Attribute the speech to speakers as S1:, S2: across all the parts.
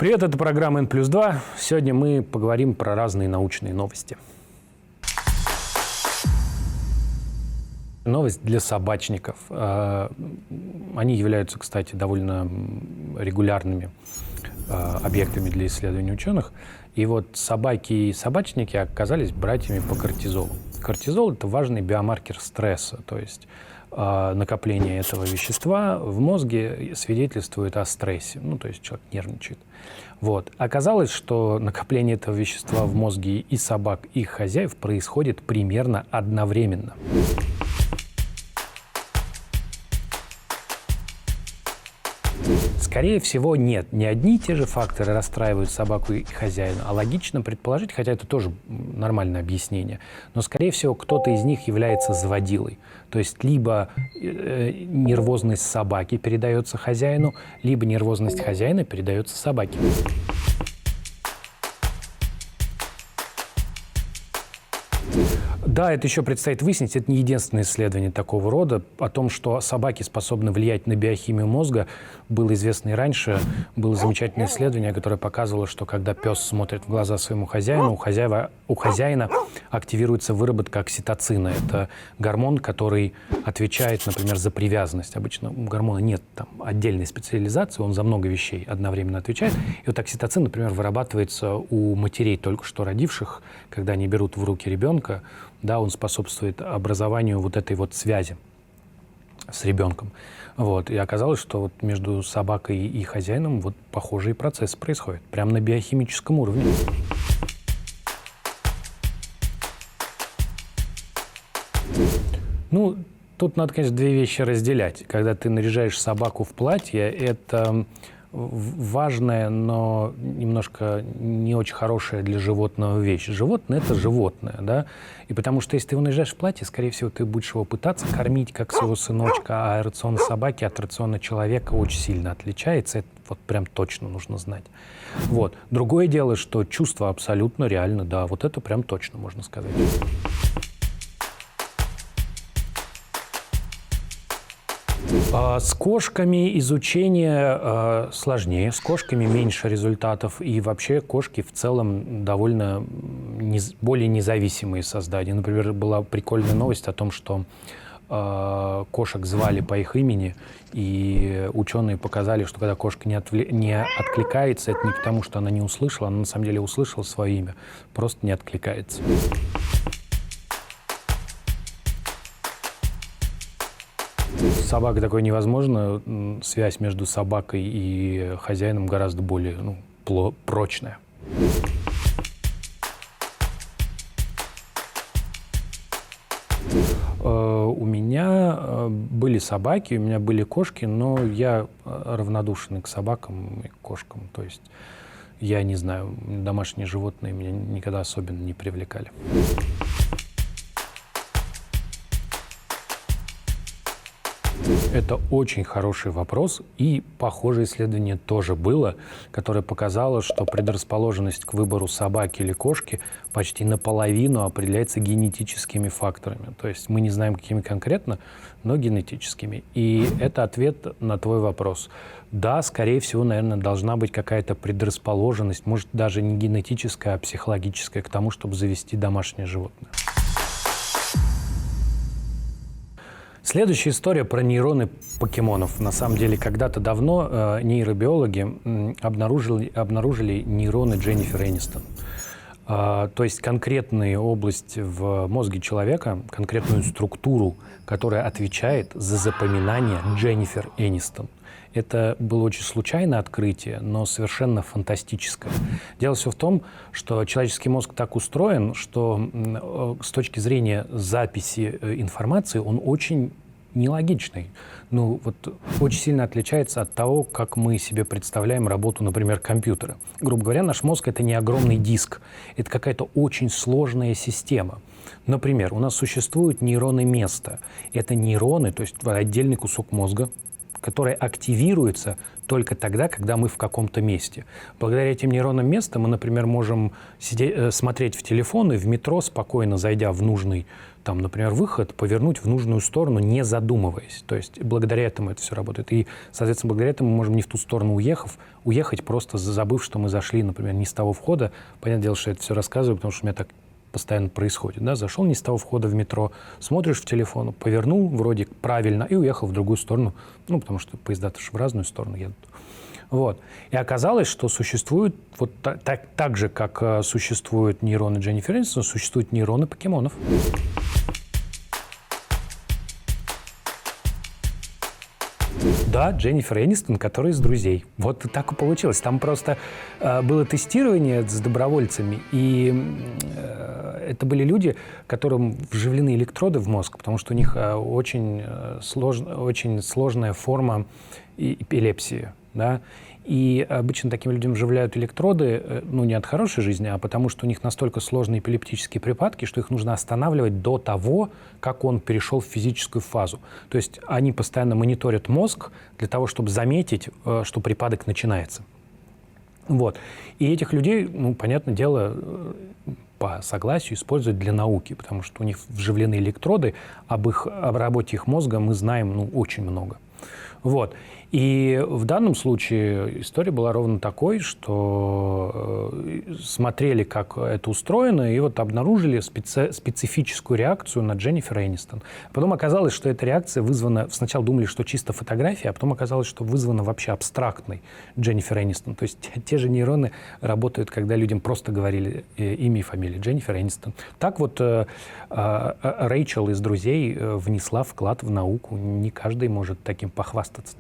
S1: Привет, это программа N+2. Сегодня мы поговорим про разные научные новости. Новость для собачников. Они являются, кстати, довольно регулярными объектами для исследований ученых. И вот собаки и собачники оказались братьями по кортизолу. Кортизол – это важный биомаркер стресса, то есть накопление этого вещества в мозге свидетельствует о стрессе, то есть человек нервничает. Вот. Оказалось, что накопление этого вещества в мозге и собак, и их хозяев происходит примерно одновременно. Скорее всего, нет. Не одни и те же факторы расстраивают собаку и хозяина, а логично предположить, хотя это тоже нормальное объяснение, но, скорее всего, кто-то из них является заводилой. То есть либо нервозность собаки передается хозяину, либо нервозность хозяина передается собаке. Да, это еще предстоит выяснить. Это не единственное исследование такого рода. О том, что собаки способны влиять на биохимию мозга, было известно и раньше. Было замечательное исследование, которое показывало, что когда пес смотрит в глаза своему хозяину, у хозяина активируется выработка окситоцина. Это гормон, который отвечает, например, за привязанность. Обычно у гормона нет там отдельной специализации, он за много вещей одновременно отвечает. И вот окситоцин, например, вырабатывается у матерей, только что родивших, когда они берут в руки ребенка. Да, он способствует образованию вот этой вот связи с ребенком. Вот. И оказалось, что вот между собакой и хозяином вот похожие процессы происходят, прямо на биохимическом уровне. Тут надо, конечно, две вещи разделять. Когда ты наряжаешь собаку в платье, это важная, но немножко не очень хорошая для животного вещь. Животное – это животное, да? И потому что если ты его наряжаешь в платье, скорее всего, ты будешь его пытаться кормить, как своего сыночка, а рацион собаки от рациона человека очень сильно отличается. Это вот прям точно нужно знать. Вот. Другое дело, что чувство абсолютно реально, да, вот это прям точно можно сказать. С кошками изучение сложнее, с кошками меньше результатов, и вообще кошки в целом довольно более независимые создания. Например, была прикольная новость о том, что кошек звали по их имени, и ученые показали, что когда кошка не откликается, это не потому, что она не услышала, она на самом деле услышала свое имя, просто не откликается. С собакой такое невозможно. Связь между собакой и хозяином гораздо более прочная. У меня были собаки, у меня были кошки, но я равнодушен к собакам и к кошкам. То есть я не знаю, домашние животные меня никогда особенно не привлекали. Это очень хороший вопрос, и похожее исследование тоже было, которое показало, что предрасположенность к выбору собаки или кошки почти наполовину определяется генетическими факторами. То есть мы не знаем, какими конкретно, но генетическими. И это ответ на твой вопрос. Да, скорее всего, наверное, должна быть какая-то предрасположенность, может, даже не генетическая, а психологическая, к тому, чтобы завести домашнее животное. Следующая история про нейроны покемонов. На самом деле, когда-то давно нейробиологи обнаружили нейроны Дженнифер Энистон. То есть конкретную область в мозге человека, конкретную структуру, которая отвечает за запоминание Дженнифер Энистон. Это было очень случайное открытие, но совершенно фантастическое. Дело все в том, что человеческий мозг так устроен, что с точки зрения записи информации он очень нелогичный. Очень сильно отличается от того, как мы себе представляем работу, например, компьютера. Грубо говоря, наш мозг – это не огромный диск, это какая-то очень сложная система. Например, у нас существуют нейроны места. Это нейроны, то есть отдельный кусок мозга, которая активируется только тогда, когда мы в каком-то месте. Благодаря этим нейронным местам мы, например, можем смотреть в телефон и в метро, спокойно зайдя в нужный, там, например, выход, повернуть в нужную сторону, не задумываясь. То есть благодаря этому это все работает. И, соответственно, благодаря этому мы можем не в ту сторону уехать, просто забыв, что мы зашли, например, не с того входа. Понятное дело, что я это все рассказываю, потому что у меня так постоянно происходит. Да? Зашел не с того входа в метро, смотришь в телефон, повернул вроде правильно и уехал в другую сторону. Ну, потому что поезда-то в разную сторону едут. Вот. И оказалось, что существует, вот так же, как существуют нейроны Дженнифер Энистон, существуют нейроны покемонов. Да, Дженнифер Энистон, который из «Друзей». Вот так и получилось. Там просто было тестирование с добровольцами, и это были люди, которым вживлены электроды в мозг, потому что у них очень сложная форма эпилепсии. Да? И обычно таким людям вживляют электроды, ну, не от хорошей жизни, а потому что у них настолько сложные эпилептические припадки, что их нужно останавливать до того, как он перешел в физическую фазу. То есть они постоянно мониторят мозг для того, чтобы заметить, что припадок начинается. Вот. И этих людей, ну, понятное дело, по согласию используют для науки, потому что у них вживлены электроды, об работе их мозга мы знаем, ну, очень много. Вот. И в данном случае история была ровно такой, что смотрели, как это устроено, и вот обнаружили специфическую реакцию на Дженнифер Энистон. Потом оказалось, что эта реакция вызвана... Сначала думали, что чисто фотография, а потом оказалось, что вызвана вообще абстрактной Дженнифер Энистон. То есть те же нейроны работают, когда людям просто говорили имя и фамилия Дженнифер Энистон. Так вот Рэйчел из «Друзей» внесла вклад в науку. Не каждый может таким похвастаться.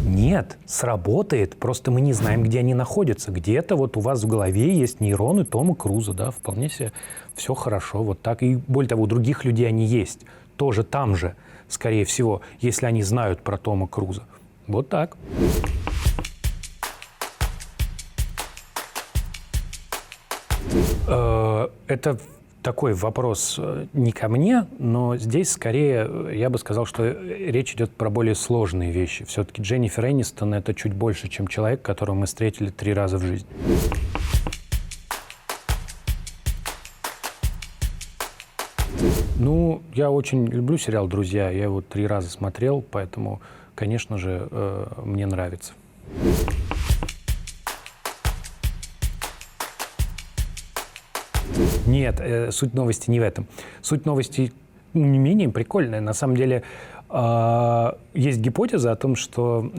S1: Нет, сработает, просто мы не знаем, где они находятся. Где-то вот у вас в голове есть нейроны Тома Круза, да, вполне себе все хорошо, вот так. И более того, у других людей они есть, тоже там же, скорее всего, если они знают про Тома Круза. Вот так. Это такой вопрос не ко мне, но здесь скорее я бы сказал, что речь идет про более сложные вещи. Все-таки Дженнифер Энистон — это чуть больше, чем человек, которого мы встретили 3 раза в жизни. Ну, я очень люблю сериал «Друзья». Я его 3 раза смотрел, поэтому, конечно же, мне нравится. Нет, суть новости не в этом. Суть новости не менее прикольная. На самом деле есть гипотеза о том, что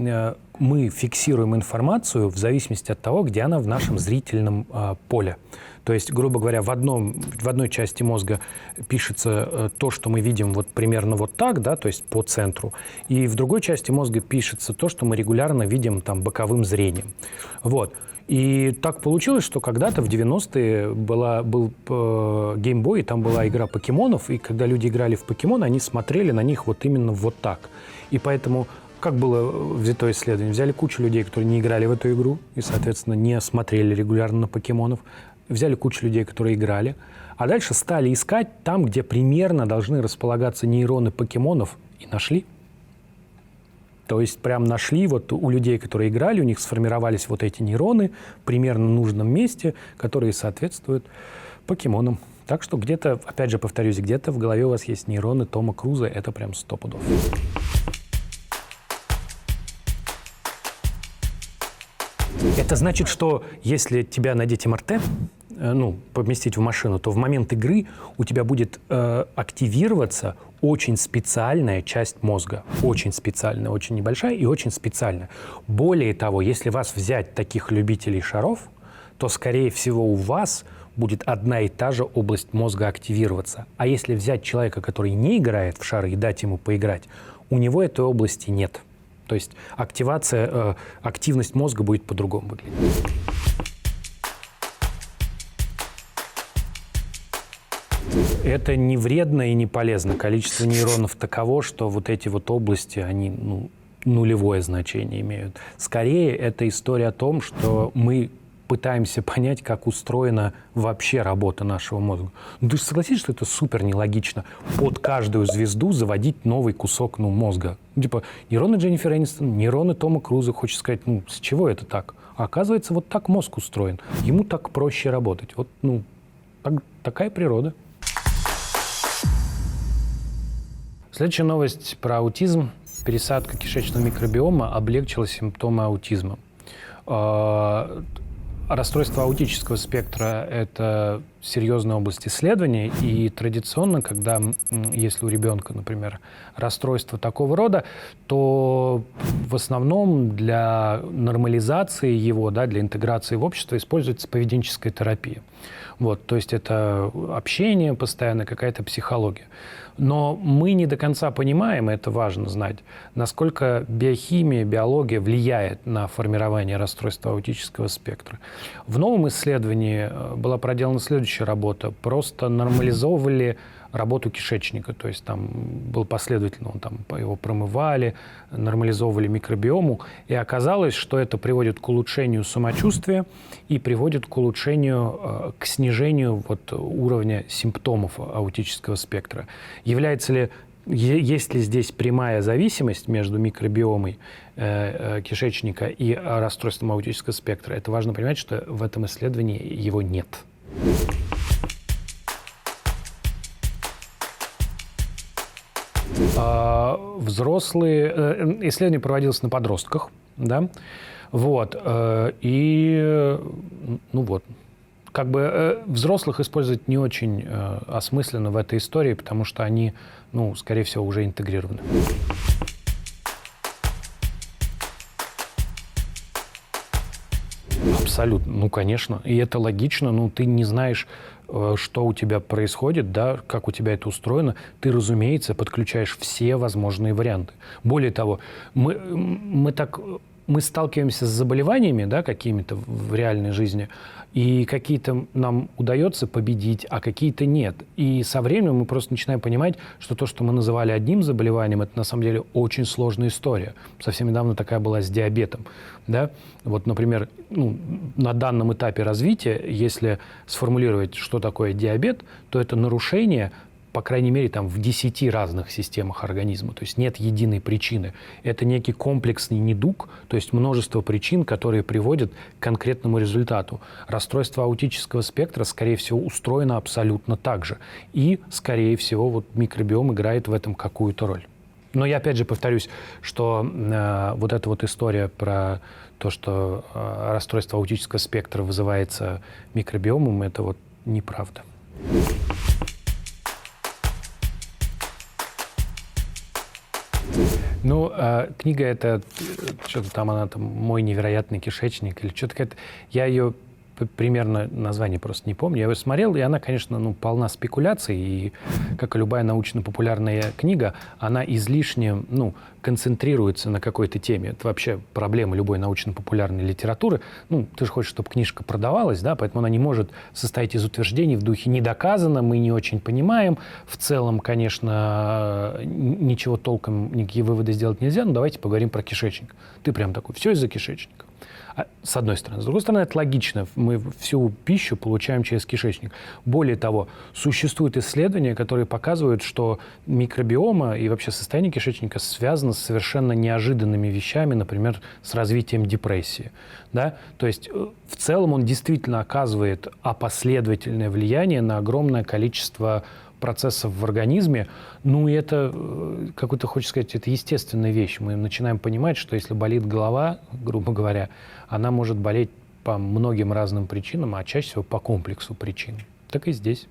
S1: мы фиксируем информацию в зависимости от того, где она в нашем зрительном поле. То есть, грубо говоря, в одной части мозга пишется то, что мы видим вот примерно вот так, да, то есть по центру, и в другой части мозга пишется то, что мы регулярно видим там боковым зрением. Вот. И так получилось, что когда-то в 90-е был Game Boy, и там была игра покемонов, и когда люди играли в покемоны, они смотрели на них вот именно вот так. И поэтому, как было взято исследование, взяли кучу людей, которые не играли в эту игру, и, соответственно, не смотрели регулярно на покемонов, взяли кучу людей, которые играли, а дальше стали искать там, где примерно должны располагаться нейроны покемонов, и нашли. То есть прям нашли, вот у людей, которые играли, у них сформировались вот эти нейроны примерно в нужном месте, которые соответствуют покемонам. Так что где-то, опять же повторюсь, где-то в голове у вас есть нейроны Тома Круза, это прям 100%. Это значит, что если тебя надеть МРТ, поместить в машину, то в момент игры у тебя будет активироваться очень специальная часть мозга. Очень специальная, очень небольшая и очень специальная. Более того, если вас взять таких любителей шаров, то, скорее всего, у вас будет одна и та же область мозга активироваться. А если взять человека, который не играет в шары, и дать ему поиграть, у него этой области нет. То есть активность мозга будет по-другому выглядеть. Это не вредно и не полезно. Количество нейронов таково, что вот эти вот области, они нулевое значение имеют. Скорее, это история о том, что мы пытаемся понять, как устроена вообще работа нашего мозга. Ну, ты же согласись, что это супер нелогично под каждую звезду заводить новый кусок мозга. Типа нейроны Дженнифер Энистон, нейроны Тома Круза. Хочется сказать, с чего это так? А оказывается, вот так мозг устроен. Ему так проще работать. Вот, такая природа. Следующая новость про аутизм. Пересадка кишечного микробиома облегчила симптомы аутизма. Расстройство аутического спектра – это серьезная область исследований, и традиционно, если у ребенка, например, расстройство такого рода, то в основном для нормализации его, для интеграции в общество используется поведенческая терапия. То есть это общение постоянно, какая-то психология. Но мы не до конца понимаем, и это важно знать, насколько биохимия, биология влияет на формирование расстройства аутического спектра. В новом исследовании была проделана следующая работа. Просто нормализовывали работу кишечника. То есть там был последовательно, его промывали, нормализовывали микробиому. И оказалось, что это приводит к улучшению самочувствия и приводит к улучшению, к снижению уровня симптомов аутического спектра. Есть ли здесь прямая зависимость между микробиомой кишечника и расстройством аутического спектра? Это важно понимать, что в этом исследовании его нет. Исследование проводилось на подростках, взрослых использовать не очень осмысленно в этой истории, потому что они, скорее всего, уже интегрированы. Абсолютно. Конечно. И это логично. Ты не знаешь, что у тебя происходит, как у тебя это устроено. Ты, разумеется, подключаешь все возможные варианты. Более того, мы сталкиваемся с заболеваниями, какими-то в реальной жизни, и какие-то нам удается победить, а какие-то нет. И со временем мы просто начинаем понимать, что то, что мы называли одним заболеванием, это на самом деле очень сложная история. Совсем недавно такая была с диабетом. Например, на данном этапе развития, если сформулировать, что такое диабет, то это нарушение, по крайней мере, в 10 разных системах организма. То есть нет единой причины. Это некий комплексный недуг, то есть множество причин, которые приводят к конкретному результату. Расстройство аутического спектра, скорее всего, устроено абсолютно так же. И, скорее всего, микробиом играет в этом какую-то роль. Но я опять же повторюсь, что эта история про то, что расстройство аутического спектра вызывается микробиомом, это неправда. Книга это что-то она «Мой невероятный кишечник» или что-то какое-то. Я ее примерно название просто не помню. Я ее смотрел, и она, конечно, полна спекуляций. И, как и любая научно-популярная книга, она излишне, концентрируется на какой-то теме. Это вообще проблема любой научно-популярной литературы. Ты же хочешь, чтобы книжка продавалась, поэтому она не может состоять из утверждений в духе «не доказано», «мы не очень понимаем». В целом, конечно, ничего толком, никакие выводы сделать нельзя, но давайте поговорим про кишечник. Ты прям такой, все из-за кишечника. С одной стороны. С другой стороны, это логично. Мы всю пищу получаем через кишечник. Более того, существуют исследования, которые показывают, что микробиома и вообще состояние кишечника связано с совершенно неожиданными вещами, например, с развитием депрессии. То есть в целом он действительно оказывает опоследовательное влияние на огромное количество процессов в организме. И это, какой-то, хочется сказать, это естественная вещь. Мы начинаем понимать, что если болит голова, грубо говоря, она может болеть по многим разным причинам, а чаще всего по комплексу причин. Так и здесь.